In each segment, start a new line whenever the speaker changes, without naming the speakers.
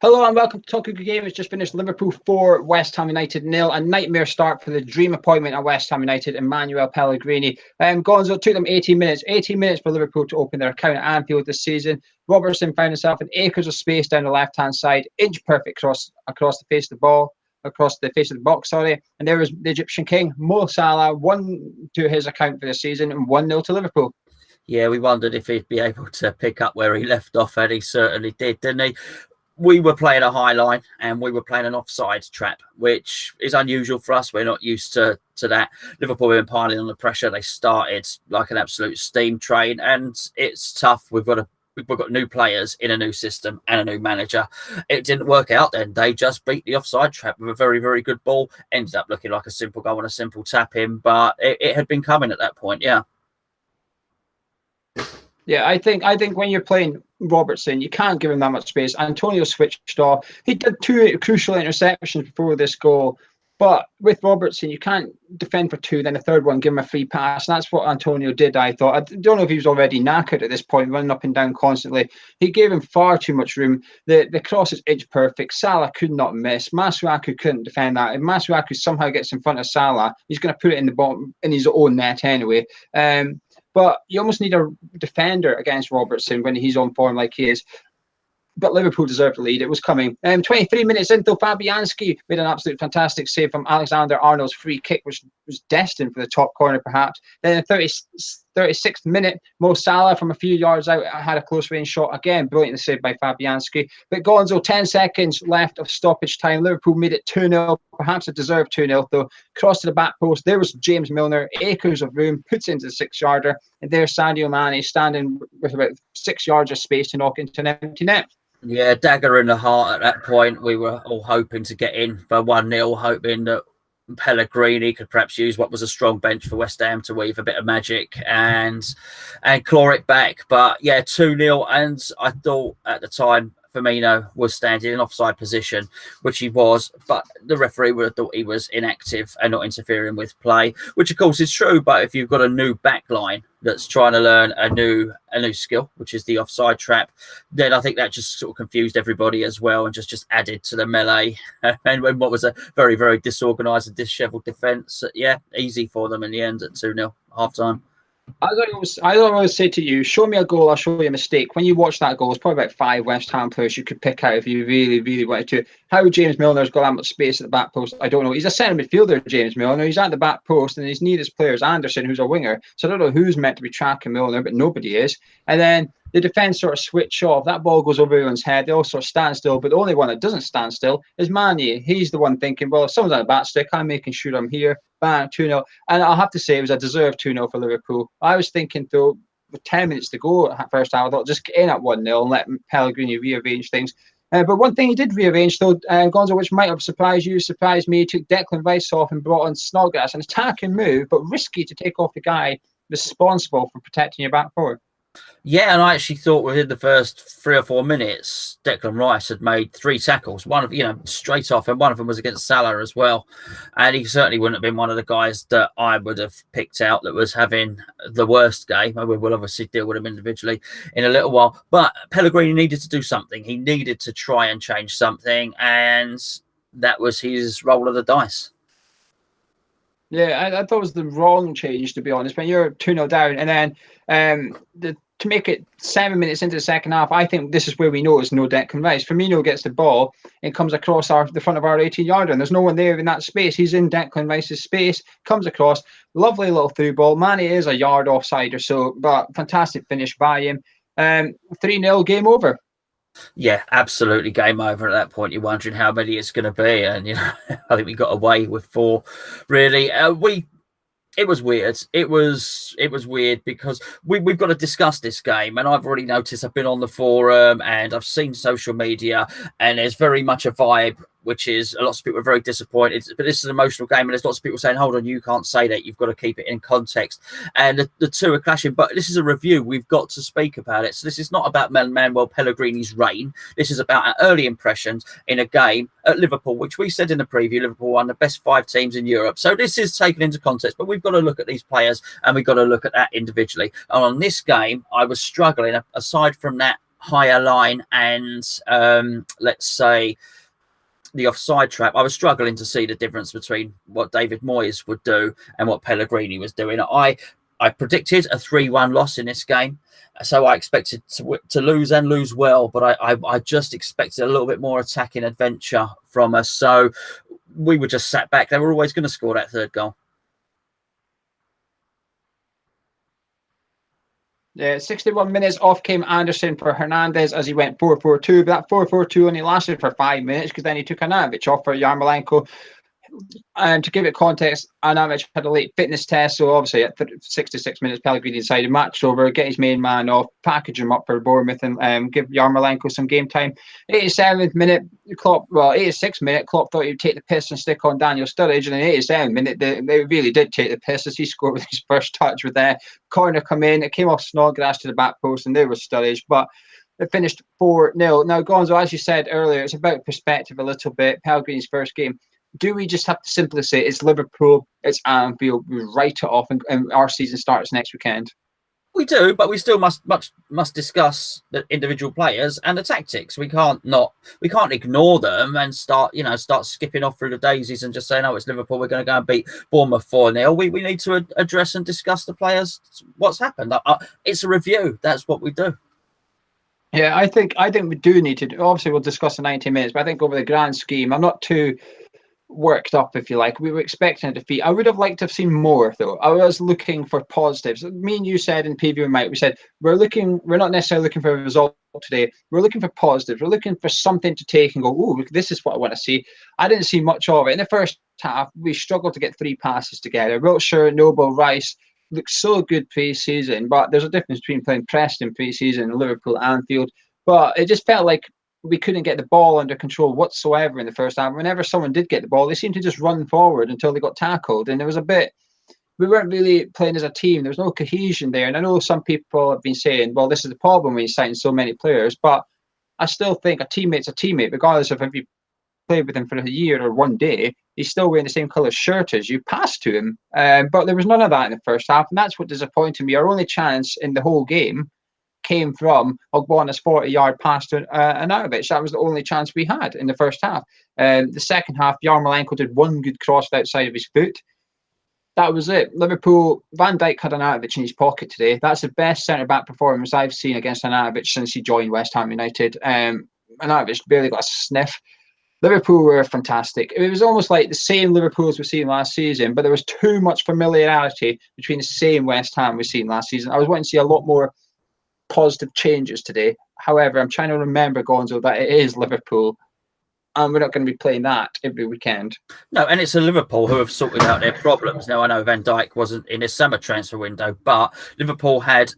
Hello and welcome to Talking Good Game. It's just finished Liverpool 4, West Ham United 0. A nightmare start for the dream appointment at West Ham United, Emmanuel Pellegrini. Gonzo, it took them 18 minutes. 18 minutes for Liverpool to open their account at Anfield this season. Robertson found himself in acres of space down the left-hand side, inch perfect across the face of the ball, across the face of the box, sorry. And there was the Egyptian king, Mo Salah, 1 to his account for the season and 1-0 to Liverpool.
Yeah, we wondered if he'd be able to pick up where he left off, and he certainly did, didn't he? We were playing a high line and we were playing an offside trap, which is unusual for us. We're not used to that. Liverpool have been piling on the pressure. They started like an absolute steam train, and it's tough. We've got new players in a new system and a new manager. It didn't work out then. They just beat the offside trap with a very, very good ball. Ended up looking like a simple goal and a simple tap in, but it had been coming at that point, yeah.
Yeah, I think when you're playing Robertson, you can't give him that much space. Antonio switched off. He did 2 crucial interceptions before this goal. But with Robertson, you can't defend for 2, then the third one, give him a free pass. And that's what Antonio did, I thought. I don't know if he was already knackered at this point, running up and down constantly. He gave him far too much room. The cross is inch perfect. Salah could not miss. Masuaku couldn't defend that. If Masuaku somehow gets in front of Salah, he's going to put it in the bottom in his own net anyway. But you almost need a defender against Robertson when he's on form like he is. But Liverpool deserved the lead. It was coming. 23 minutes into Fabianski made an absolute fantastic save from Alexander-Arnold's free kick, which was destined for the top corner, perhaps. Then in the 36th minute, Mo Salah from a few yards out had a close-range shot again. Brilliantly saved by Fabianski. But Gonzo, 10 seconds left of stoppage time. Liverpool made it 2-0, perhaps a deserved 2-0, though. Cross to the back post. There was James Milner, acres of room, puts it into the 6-yarder. And there's Sadio Mane standing with about 6 yards of space to knock into an empty net.
Yeah, dagger in the heart at that point. We were all hoping to get in for 1-0, hoping that Pellegrini could perhaps use what was a strong bench for West Ham to weave a bit of magic and claw it back. But yeah, 2-0. And I thought at the time Firmino was standing in offside position, which he was, but the referee would have thought he was inactive and not interfering with play, which of course is true. But if you've got a new back line that's trying to learn a new skill, which is the offside trap, then I think that just sort of confused everybody as well and just added to the melee. And when what was a very, very disorganised and dishevelled defence, yeah, easy for them in the end at 2-0 half time.
I always say to you, show me a goal, I'll show you a mistake. When you watch that goal, it's probably about 5 West Ham players you could pick out if you really, really wanted to. How James Milner's got that much space at the back post, I don't know. He's a centre midfielder, James Milner. He's at the back post, and his nearest player is Anderson, who's a winger. So I don't know who's meant to be tracking Milner, but nobody is. And then the defence sort of switch off. That ball goes over everyone's head. They all sort of stand still, but the only one that doesn't stand still is Mane. He's the one thinking, well, if someone's on the back stick, I'm making sure I'm here. Bang, 2-0. And I'll have to say it was a deserved 2-0 for Liverpool. I was thinking, though, with 10 minutes to go at first half, I thought just get in at 1-0 and let Pellegrini rearrange things. But one thing he did rearrange, though, Gonzo, which might have surprised you, surprised me, took Declan Rice off and brought on Snodgrass. An attacking move, but risky to take off the guy responsible for protecting your back four.
Yeah, and I actually thought within the first 3 or 4 minutes, Declan Rice had made 3 tackles, one of straight off, and one of them was against Salah as well. And he certainly wouldn't have been one of the guys that I would have picked out that was having the worst game. We will obviously deal with him individually in a little while. But Pellegrini needed to do something. He needed to try and change something, and that was his roll of the dice.
Yeah, I thought it was the wrong change, to be honest. When you're 2-0 down, and then to make it 7 minutes into the second half, I think this is where we know it's no Declan Rice. Firmino gets the ball and comes across the front of our 18-yarder, and there's no one there in that space. He's in Declan Rice's space, comes across, lovely little through ball. Mane is a yard offside or so, but fantastic finish by him. 3-0, game over.
Yeah, absolutely game over at that point. You're wondering how many it's going to be, and I think we got away with 4. Really, it was weird. It was weird because we've got to discuss this game, and I've already noticed. I've been on the forum and I've seen social media, and there's very much a vibe, which is a lot of people are very disappointed. But this is an emotional game, and there's lots of people saying, "Hold on, you can't say that. You've got to keep it in context." And the two are clashing. But this is a review. We've got to speak about it. So this is not about Manuel Pellegrini's reign. This is about our early impressions in a game at Liverpool, which we said in the preview. Liverpool won the best 5 teams in Europe. So this is taken into context. But we've got to look at these players, and we've got to look at that individually. And on this game, I was struggling. Aside from that higher line and let's say the offside trap, I was struggling to see the difference between what David Moyes would do and what Pellegrini was doing. I predicted a 3-1 loss in this game, so I expected to lose and lose well, but I just expected a little bit more attacking adventure from us. So we were just sat back. They were always going to score that third goal.
Yeah, 61 minutes off came Anderson for Hernandez as he went 4-4-2. But that 4-4-2 only lasted for 5 minutes because then he took Anavic off for Yarmolenko. And to give it context, Anavic had a late fitness test, so obviously at 66 minutes, Pellegrini decided match over, get his main man off, package him up for Bournemouth, and give Yarmolenko some game time. 87th minute, 86th minute, Klopp thought he'd take the piss and stick on Daniel Sturridge, and in 87th minute, they really did take the piss as he scored with his first touch with their corner come in. It came off Snodgrass to the back post, and there was Sturridge, but it finished 4-0. Now, Gonzo, as you said earlier, it's about perspective a little bit. Pellegrini's first game. Do we just have to simply say it's Liverpool, it's Anfield, we write it off, and our season starts next weekend?
We do, but we still must discuss the individual players and the tactics. We can't ignore them and start skipping off through the daisies and just saying, "Oh, it's Liverpool. We're going to go and beat Bournemouth 4-0." We need to address and discuss the players. What's happened? It's a review. That's what we do.
Yeah, I think we do need to. Obviously, we'll discuss the 90 minutes, but I think over the grand scheme, I'm not too worked up, if you like. We were expecting a defeat. I would have liked to have seen more, though. I was looking for positives. Me and you said in preview, Mike, we said we're not necessarily looking for a result today. We're looking for positives. We're looking for something to take and go, oh, this is what I want to see. I didn't see much of it. In the first half, we struggled to get 3 passes together. Wilshere, Noble, Rice looked so good pre-season, but there's a difference between playing Preston pre-season and Liverpool Anfield. But it just felt like we couldn't get the ball under control whatsoever in the first half. Whenever someone did get the ball, they seemed to just run forward until they got tackled. And there was we weren't really playing as a team. There was no cohesion there. And I know some people have been saying, well, this is the problem when you sign so many players. But I still think a teammate's a teammate, regardless of if you played with him for a year or one day. He's still wearing the same colour shirt as you. Pass to him. But there was none of that in the first half. And that's what disappointed me. Our only chance in the whole game came from Ogbonna's 40-yard pass to Anavic. That was the only chance we had in the first half. The second half, Yarmolenko did one good cross outside of his foot. That was it. Liverpool, Van Dijk had Anavic in his pocket today. That's the best centre-back performance I've seen against Anavic since he joined West Ham United. Anavic barely got a sniff. Liverpool were fantastic. It was almost like the same Liverpool as we've seen last season, but there was too much familiarity between the same West Ham we've seen last season. I was wanting to see a lot more positive changes today. However, I'm trying to remember, Gonzo, that it is Liverpool, and we're not going to be playing that every weekend.
No, and it's a Liverpool who have sorted out their problems. Now, I know Van Dijk wasn't in his summer transfer window, but Liverpool had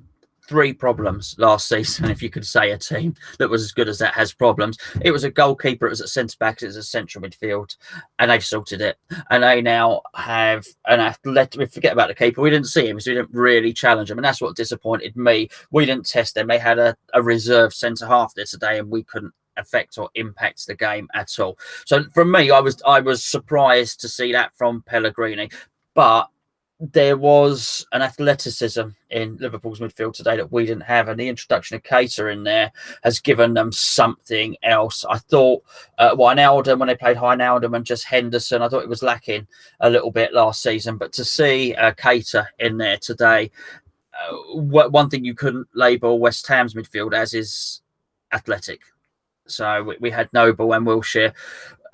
3 problems last season. If you could say a team that was as good as that has problems, it was a goalkeeper, it was a centre back, it was a central midfield, and they've sorted it. And they now have an athlete. We forget about the keeper. We didn't see him, so we didn't really challenge him, and that's what disappointed me. We didn't test them. They had a reserve centre half there today, and we couldn't affect or impact the game at all. So for me, I was surprised to see that from Pellegrini, but there was an athleticism in Liverpool's midfield today that we didn't have, and the introduction of Keita in there has given them something else. I thought Wijnaldum, when they played Wijnaldum and just Henderson, I thought it was lacking a little bit last season, but to see Keita in there today, one thing you couldn't label West Ham's midfield as is athletic. So we had Noble and Wilshere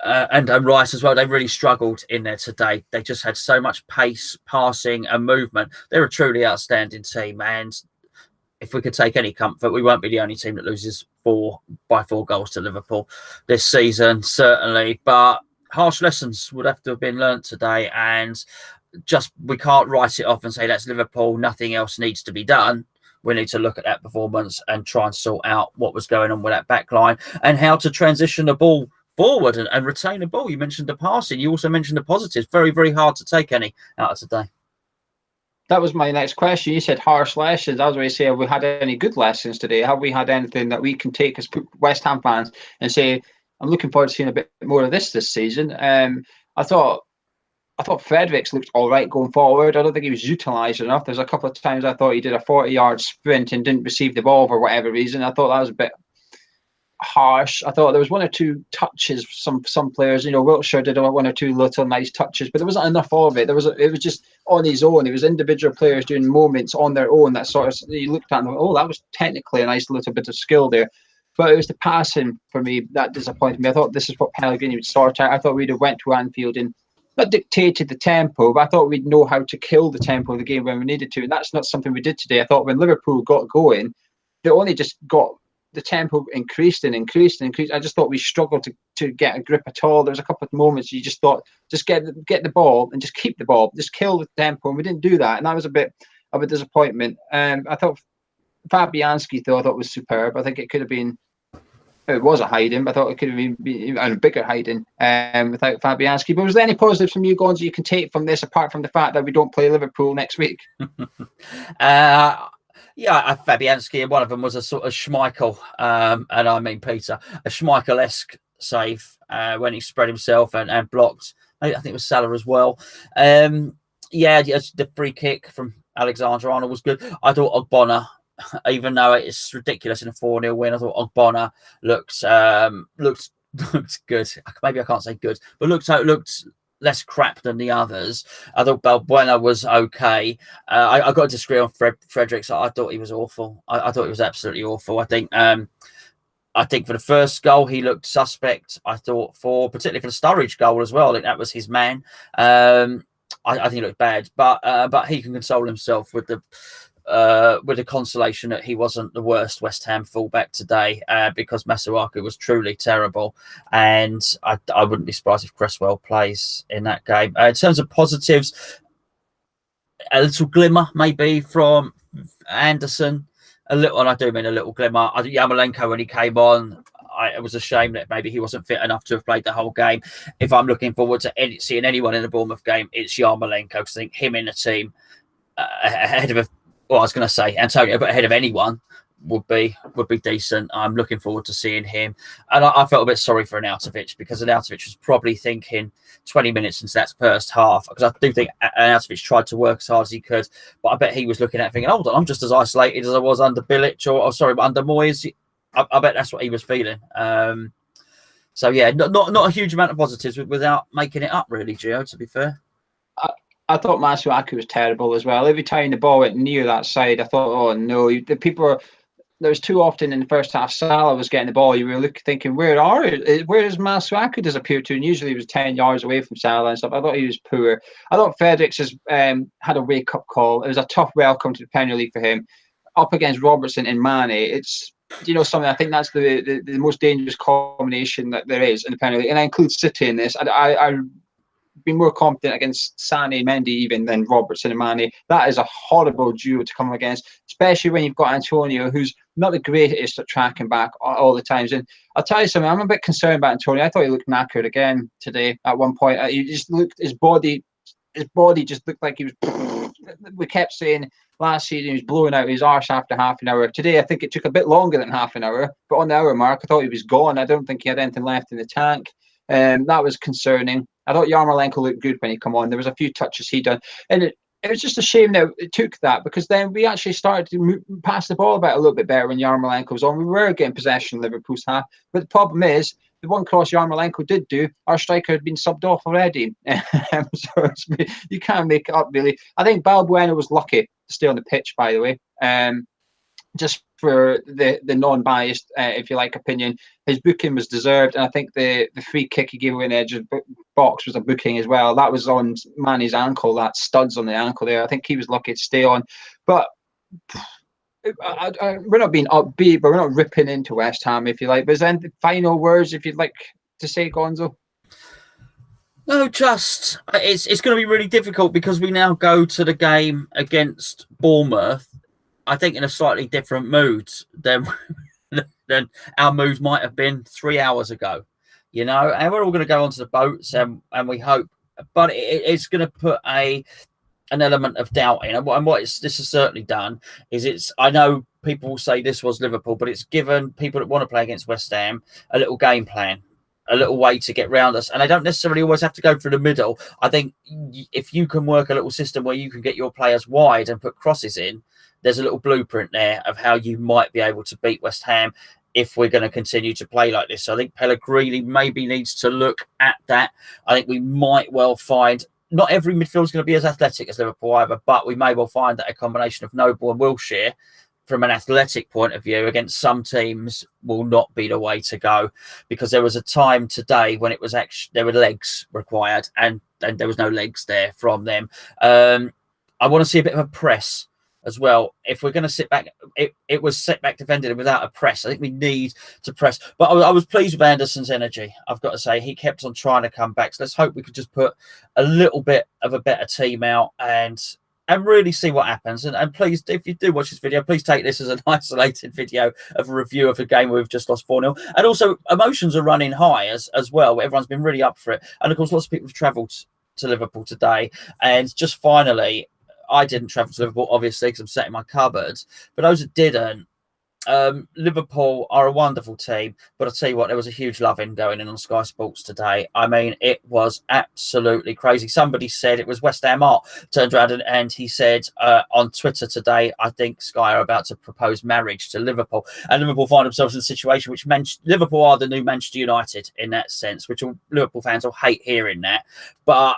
and Rice as well. They really struggled in there today. They just had so much pace, passing and movement. They're a truly outstanding team. And if we could take any comfort, we won't be the only team that loses 4 goals to Liverpool this season, certainly. But harsh lessons would have to have been learnt today. And just we can't write it off and say that's Liverpool, nothing else needs to be done. We need to look at that performance and try and sort out what was going on with that back line and how to transition the ball forward and retain the ball. You mentioned the passing. You also mentioned the positives. Very, very hard to take any out of today. That
was my next question. You said harsh lessons. I was going to say, have we had any good lessons today? Have we had anything that we can take as West Ham fans and say, I'm looking forward to seeing a bit more of this season? I thought I thought Fredericks looked all right going forward. I don't think he was utilised enough. There's a couple of times I thought he did a 40-yard sprint and didn't receive the ball for whatever reason. I thought that was a bit harsh. I thought there was one or two touches. Some players, Wiltshire did one or two little nice touches, but there wasn't enough of it. It was just on his own. It was individual players doing moments on their own that sort of you looked at and thought, oh, that was technically a nice little bit of skill there. But it was the passing for me that disappointed me. I thought this is what Pellegrini would sort out. I thought we'd have went to Anfield and not dictated the tempo, but I thought we'd know how to kill the tempo of the game when we needed to. And that's not something we did today. I thought when Liverpool got going, they only just got the tempo increased and increased and increased. I just thought we struggled to get a grip at all. There was a couple of moments you just thought, just get the ball and just keep the ball, just kill the tempo. And we didn't do that. And that was a bit of a disappointment. I thought Fabianski, though, I thought was superb. I think it could have been, it was a hiding, but I thought it could have been a bigger hiding without Fabianski. But was there any positives from you, Gonzo, you can take from this, apart from the fact that we don't play Liverpool next week?
Yeah, Fabianski, and one of them was a sort of Schmeichel, and I mean Peter, a Schmeichel-esque save when he spread himself and blocked. I think it was Salah as well. Yeah, the free kick from Alexander-Arnold was good. I thought Ogbonna, even though it's ridiculous in a 4-0 win, I thought Ogbonna looked good. Maybe I can't say good, but looked less crap than the others. I thought Balbuena was okay. I got to disagree on Fredericks. I thought he was awful. I thought he was absolutely awful. I think for the first goal he looked suspect. I thought particularly for the Sturridge goal as well. I think that was his man. I think he looked bad, but he can console himself with the consolation that he wasn't the worst West Ham fullback today, because Masuaku was truly terrible, and I wouldn't be surprised if Cresswell plays in that game. In terms of positives, a little glimmer maybe from Anderson, a little, and I do mean a little glimmer. I think Yarmolenko, when he came on, it was a shame that maybe he wasn't fit enough to have played the whole game. If I'm looking forward to seeing anyone in the Bournemouth game, it's Yarmolenko, because I think him in the team ahead of I was going to say Antonio, but ahead of anyone would be decent. I'm looking forward to seeing him. And I felt a bit sorry for Arnautovic, because Arnautovic was probably thinking 20 minutes into that first half, because I do think Arnautovic tried to work as hard as he could, but I bet he was looking at it thinking, hold on, I'm just as isolated as I was under Bilic under Moyes. I bet that's what he was feeling. So yeah, not a huge amount of positives without making it up, really, Gio, to be fair.
I thought Masuaku was terrible as well. Every time the ball went near that side, I thought, oh no, there was too often in the first half Salah was getting the ball. You were thinking, where has Masuaku disappeared to? And usually he was 10 yards away from Salah and stuff. I thought he was poor. I thought Fredericks had a wake-up call. It was a tough welcome to the Premier League for him. Up against Robertson and Mane, it's something. I think that's the most dangerous combination that there is in the Premier League, and I include City in this. I been more confident against Sané, Mendy even than Robertson and Mane. That is a horrible duo to come against, especially when you've got Antonio, who's not the greatest at tracking back all the times. And I'll tell you something, I'm a bit concerned about Antonio. I thought he looked knackered again today at one point. He just looked, his body just looked like he was. We kept saying last season he was blowing out his arse after half an hour. Today, I think it took a bit longer than half an hour, but on the hour mark, I thought he was gone. I don't think he had anything left in the tank. That was concerning. I thought Yarmolenko looked good when he come on. There was a few touches he done, and it was just a shame that it took that, because then we actually started to pass the ball about a little bit better when Yarmolenko was on. We were getting possession in Liverpool's half, but the problem is the one cross Yarmolenko did do, our striker had been subbed off already. So you can't make it up really. I think Balbuena was lucky to stay on the pitch, by the way. Just for the non-biased, if you like, opinion, his booking was deserved, and I think the free kick he gave away in the edge of the box was a booking as well. That was on Mane's ankle, that studs on the ankle there. I think he was lucky to stay on. But we're not being upbeat, but we're not ripping into West Ham, if you like. But is there any final words, if you'd like to say, Gonzo?
No, just it's going to be really difficult, because we now go to the game against Bournemouth, I think, in a slightly different mood than our mood might have been 3 hours ago, and we're all going to go onto the boats and we hope, but it's going to put an element of doubt in. And what this has certainly done is I know people will say this was Liverpool, but it's given people that want to play against West Ham a little game plan. a little way to get round us, and they don't necessarily always have to go through the middle. I think if you can work a little system where you can get your players wide and put crosses in, there's a little blueprint there of how you might be able to beat West Ham if we're going to continue to play like this. So I think Pellegrini maybe needs to look at that. I think we might well find not every midfield is going to be as athletic as Liverpool either, but we may well find that a combination of Noble and Wilshere from an athletic point of view against some teams will not be the way to go, because there was a time today when it was actually there were legs required and there was no legs there from them. I want to see a bit of a press as well. If we're going to sit back, it was set back defended without a press. I think we need to press. But I was pleased with Anderson's energy. I've got to say, he kept on trying to come back. So let's hope we could just put a little bit of a better team out and really see what happens. And please, if you do watch this video, please take this as an isolated video of a review of a game where we've just lost 4-0. And also, emotions are running high as well. Everyone's been really up for it. And of course, lots of people have travelled to Liverpool today. And just finally, I didn't travel to Liverpool, obviously, because I'm sat in my cupboard. But those that didn't, Liverpool are a wonderful team. But I'll tell you what, there was a huge loving going in on Sky Sports today. I mean, it was absolutely crazy. Somebody said it was West Ham Art turned around and he said on Twitter today, I think Sky are about to propose marriage to Liverpool. And Liverpool find themselves in a situation which Liverpool are the new Manchester United in that sense, which Liverpool fans will hate hearing that. But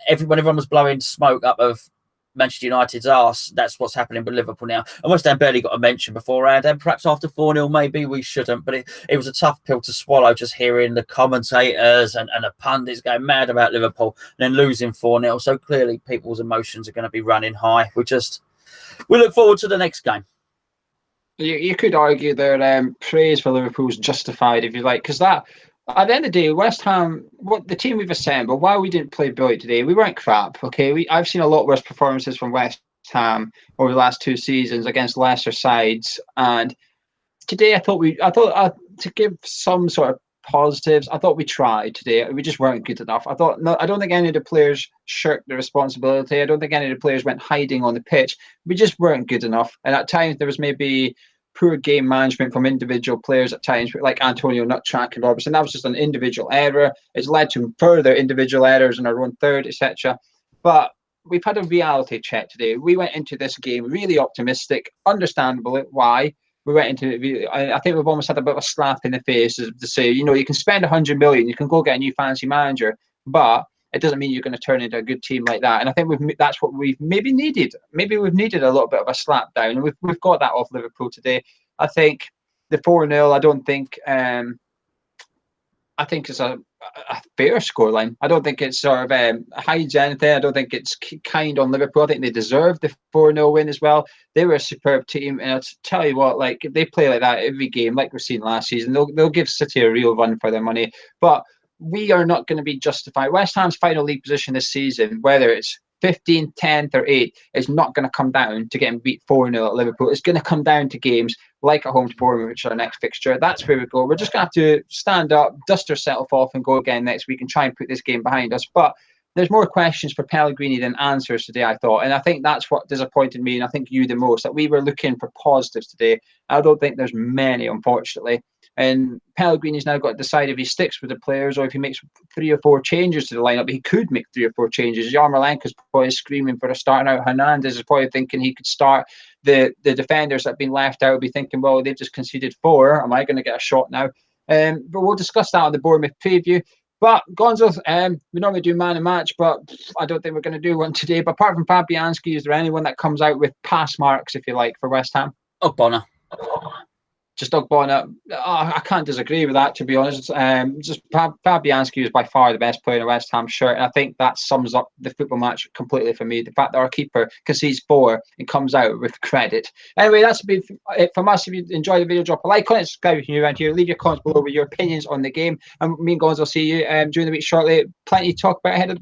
everyone was blowing smoke up of Manchester United's arse. That's what's happening with Liverpool now. And West Ham barely got a mention beforehand, and perhaps after 4-0 maybe we shouldn't, but it was a tough pill to swallow, just hearing the commentators and the pundits going mad about Liverpool and then losing 4-0. So clearly people's emotions are going to be running high. We look forward to the next game.
You could argue that praise for Liverpool's justified, if you like, because that, at the end of the day, West Ham, what the team we've assembled, while we didn't play brilliant today, we weren't crap. Okay, I've seen a lot worse performances from West Ham over the last 2 seasons against lesser sides, and today I thought to give some sort of positives, I thought we tried today. We just weren't good enough. I don't think any of the players shirked the responsibility. I don't think any of the players went hiding on the pitch. We just weren't good enough, and at times there was maybe poor game management from individual players at times, like Antonio not tracking Robertson. That was just an individual error. It's led to further individual errors in our own third, etc. But we've had a reality check today. We went into this game really optimistic, understandably why. We went into it, I think we've almost had a bit of a slap in the face to say, you can spend 100 million, you can go get a new fancy manager, but it doesn't mean you're going to turn into a good team like that. And I think that's what we've maybe needed. Maybe we've needed a little bit of a slap down, and we've got that off Liverpool today. I think the 4-0, I don't think I think it's a fair scoreline. I don't think it's sort of hides anything. I don't think it's kind on Liverpool. I think they deserve the 4-0 win as well. They were a superb team, and I'll tell you what, like, if they play like that every game, like we've seen last season, they'll give City a real run for their money. But we are not going to be justified. West Ham's final league position this season, whether it's 15th, 10th or 8th, is not going to come down to getting beat 4-0 at Liverpool. It's going to come down to games like at home to Bournemouth, which is our next fixture. That's where we go. We're just going to have to stand up, dust ourselves off and go again next week and try and put this game behind us. But there's more questions for Pellegrini than answers today, I thought. And I think that's what disappointed me, and I think you the most, that we were looking for positives today. I don't think there's many, unfortunately. And Pellegrini's now got to decide if he sticks with the players or if he makes 3 or 4 changes to the lineup. He could make 3 or 4 changes. Yarmolenko's probably screaming for a start now. Hernandez is probably thinking he could start. The defenders that have been left out will be thinking, well, they've just conceded 4. Am I going to get a shot now? But we'll discuss that on the Bournemouth preview. But Gonzo, we normally do man and match, but I don't think we're going to do one today. But apart from Fabianski, is there anyone that comes out with pass marks, if you like, for West Ham?
Ogbonna.
Just Ogbonna. I can't disagree with that, to be honest. Just Fabianski is by far the best player in a West Ham shirt, and I think that sums up the football match completely for me. The fact that our keeper concedes 4 and comes out with credit. Anyway, that's been it from us. If you enjoyed the video, drop a like, comment, subscribe if you're new around here. Leave your comments below with your opinions on the game, and me and Gonzo will see you during the week shortly. Plenty to talk about ahead of the